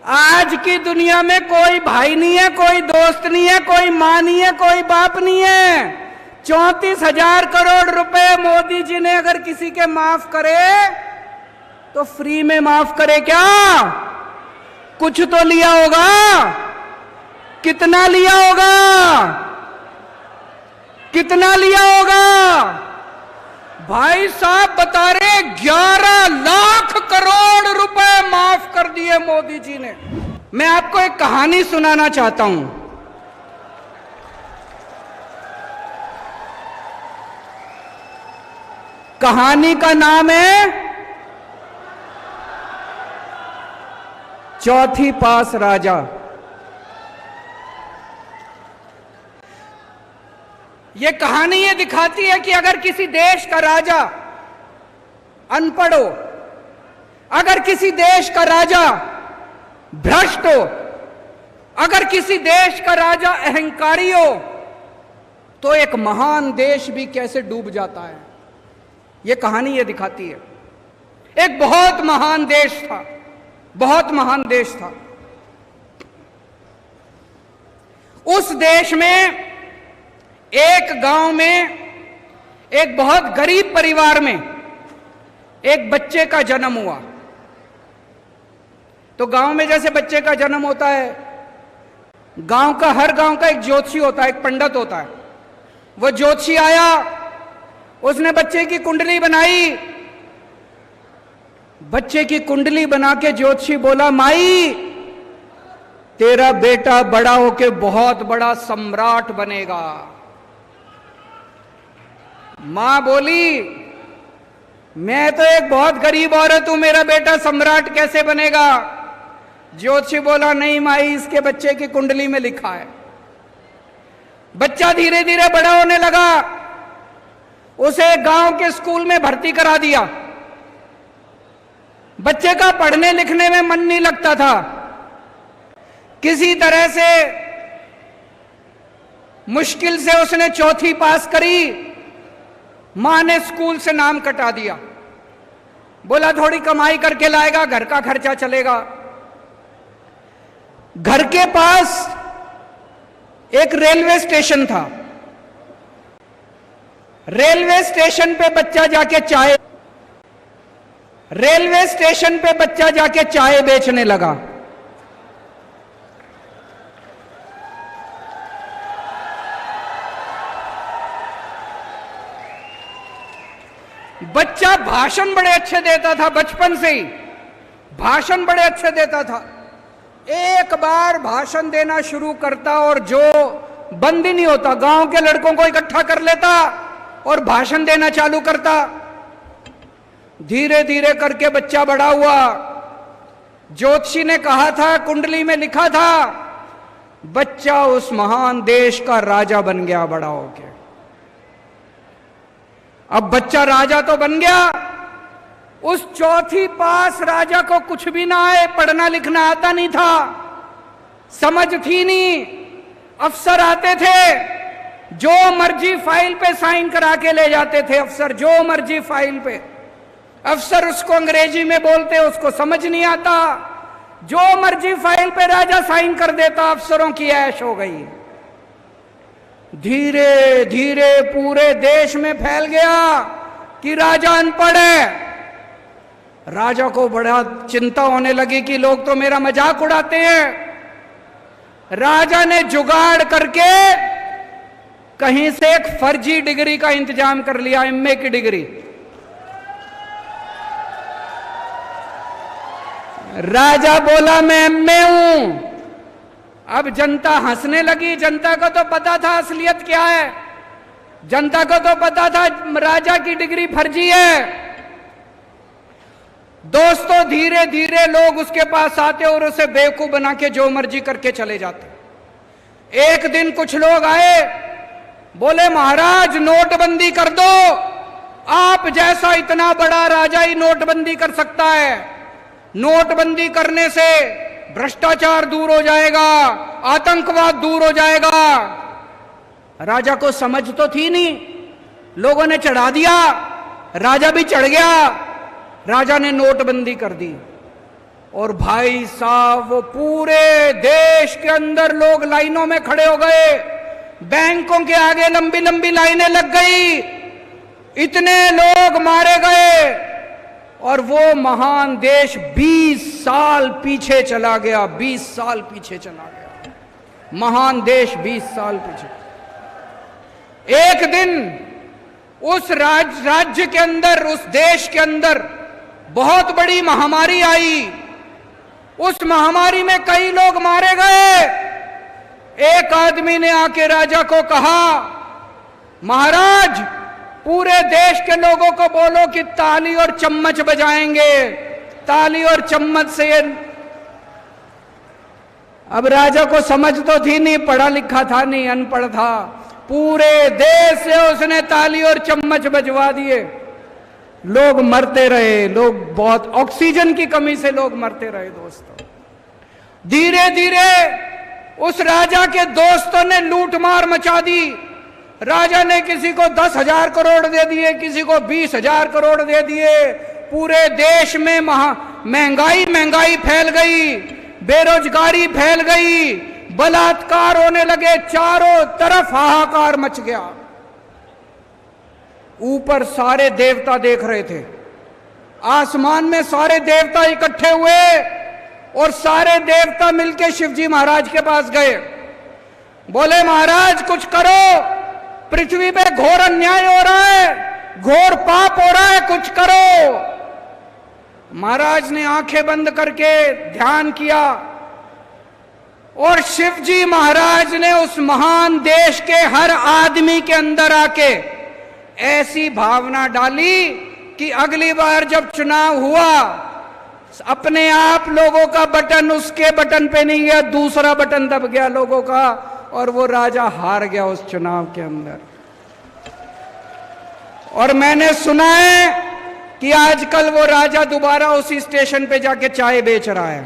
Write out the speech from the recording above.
आज की दुनिया में कोई भाई नहीं है, कोई दोस्त नहीं है, कोई मां नहीं है, कोई बाप नहीं है। 34,000 करोड़ रुपए मोदी जी ने अगर किसी के माफ करे तो फ्री में माफ करे क्या? कुछ तो लिया होगा। कितना लिया होगा? कितना लिया होगा? भाई साहब बता रहे 11 लाख करोड़ रुपए माफ कर दिए मोदी जी ने। मैं आपको एक कहानी सुनाना चाहता हूं। कहानी का नाम है चौथी पास राजा। यह कहानी ये दिखाती है कि अगर किसी देश का राजा अनपढ़ हो, अगर किसी देश का राजा भ्रष्ट हो, अगर किसी देश का राजा अहंकारी हो, तो एक महान देश भी कैसे डूब जाता है। यह कहानी ये दिखाती है। एक बहुत महान देश था, बहुत महान देश था। उस देश में एक गांव में एक बहुत गरीब परिवार में एक बच्चे का जन्म हुआ। तो गांव में जैसे बच्चे का जन्म होता है, हर गांव का एक ज्योतिषी होता है, एक पंडित होता है। वो ज्योतिषी आया, उसने बच्चे की कुंडली बनाई। बच्चे की कुंडली बना के ज्योतिषी बोला, माई तेरा बेटा बड़ा होके बहुत बड़ा सम्राट बनेगा। मां बोली, मैं तो एक बहुत गरीब औरत हूं, मेरा बेटा सम्राट कैसे बनेगा? ज्योतिषी बोला, नहीं माई, इसके बच्चे की कुंडली में लिखा है। बच्चा धीरे धीरे बड़ा होने लगा। उसे गांव के स्कूल में भर्ती करा दिया। बच्चे का पढ़ने लिखने में मन नहीं लगता था। किसी तरह से मुश्किल से उसने चौथी पास करी। मां ने स्कूल से नाम कटा दिया। बोला थोड़ी कमाई करके लाएगा, घर का खर्चा चलेगा। घर के पास एक रेलवे स्टेशन था। रेलवे स्टेशन पे बच्चा जाके चाय बेचने लगा। बच्चा भाषण बड़े अच्छे देता था, बचपन से ही भाषण बड़े अच्छे देता था। एक बार भाषण देना शुरू करता और जो बंद ही नहीं होता, गांव के लड़कों को इकट्ठा कर लेता और भाषण देना चालू करता। धीरे धीरे करके बच्चा बड़ा हुआ। ज्योतिषी ने कहा था, कुंडली में लिखा था, बच्चा उस महान देश का राजा बन गया बड़ा होके। अब बच्चा राजा तो बन गया। उस चौथी पास राजा को कुछ भी ना आए, पढ़ना लिखना आता नहीं था, समझ थी नहीं। अफसर आते थे, जो मर्जी फाइल पे साइन करा के ले जाते थे अफसर, जो मर्जी फाइल पे। अफसर उसको अंग्रेजी में बोलते, उसको समझ नहीं आता। जो मर्जी फाइल पे राजा साइन कर देता। अफसरों की ऐश हो गई। धीरे धीरे पूरे देश में फैल गया कि राजा अनपढ़ है। राजा को बड़ा चिंता होने लगी कि लोग तो मेरा मजाक उड़ाते हैं। राजा ने जुगाड़ करके कहीं से एक फर्जी डिग्री का इंतजाम कर लिया, एमए की डिग्री। राजा बोला, मैं एमए हूं। अब जनता हंसने लगी। जनता को तो पता था असलियत क्या है। जनता को तो पता था राजा की डिग्री फर्जी है। दोस्तों, धीरे धीरे लोग उसके पास आते और उसे बेवकूफ बना के जो मर्जी करके चले जाते। एक दिन कुछ लोग आए, बोले महाराज नोटबंदी कर दो। आप जैसा इतना बड़ा राजा ही नोटबंदी कर सकता है। नोटबंदी करने से भ्रष्टाचार दूर हो जाएगा, आतंकवाद दूर हो जाएगा। राजा को समझ तो थी नहीं, लोगों ने चढ़ा दिया, राजा भी चढ़ गया। राजा ने नोटबंदी कर दी और भाई साहब वो पूरे देश के अंदर लोग लाइनों में खड़े हो गए, बैंकों के आगे लंबी लंबी लाइनें लग गई, इतने लोग मारे गए और वो महान देश 20 साल पीछे चला गया, 20 साल पीछे चला गया, महान देश 20 साल पीछे। एक दिन उस राज्य के अंदर, उस देश के अंदर बहुत बड़ी महामारी आई। उस महामारी में कई लोग मारे गए। एक आदमी ने आके राजा को कहा, महाराज पूरे देश के लोगों को बोलो कि ताली और चम्मच बजाएंगे, ताली और चम्मच से। अब राजा को समझ तो थी नहीं, पढ़ा लिखा था नहीं, अनपढ़ था। पूरे देश से उसने ताली और चम्मच बजवा दिए। लोग मरते रहे, लोग बहुत ऑक्सीजन की कमी से लोग मरते रहे दोस्तों। धीरे धीरे उस राजा के दोस्तों ने लूटमार मचा दी। राजा ने किसी को 10,000 करोड़ दे दिए, किसी को 20,000 करोड़ दे दिए। पूरे देश में महंगाई फैल गई, बेरोजगारी फैल गई, बलात्कार होने लगे, चारों तरफ हाहाकार मच गया। ऊपर सारे देवता देख रहे थे, आसमान में सारे देवता इकट्ठे हुए और सारे देवता मिलके शिवजी महाराज के पास गए। बोले महाराज कुछ करो, पृथ्वी पे घोर अन्याय हो रहा है, घोर पाप हो रहा है, कुछ करो। महाराज ने आंखें बंद करके ध्यान किया और शिवजी महाराज ने उस महान देश के हर आदमी के अंदर आके ऐसी भावना डाली कि अगली बार जब चुनाव हुआ, अपने आप लोगों का बटन उसके बटन पे नहीं गया, दूसरा बटन दब गया लोगों का और वो राजा हार गया उस चुनाव के अंदर। और मैंने सुना है कि आजकल वो राजा दोबारा उसी स्टेशन पे जाके चाय बेच रहा है।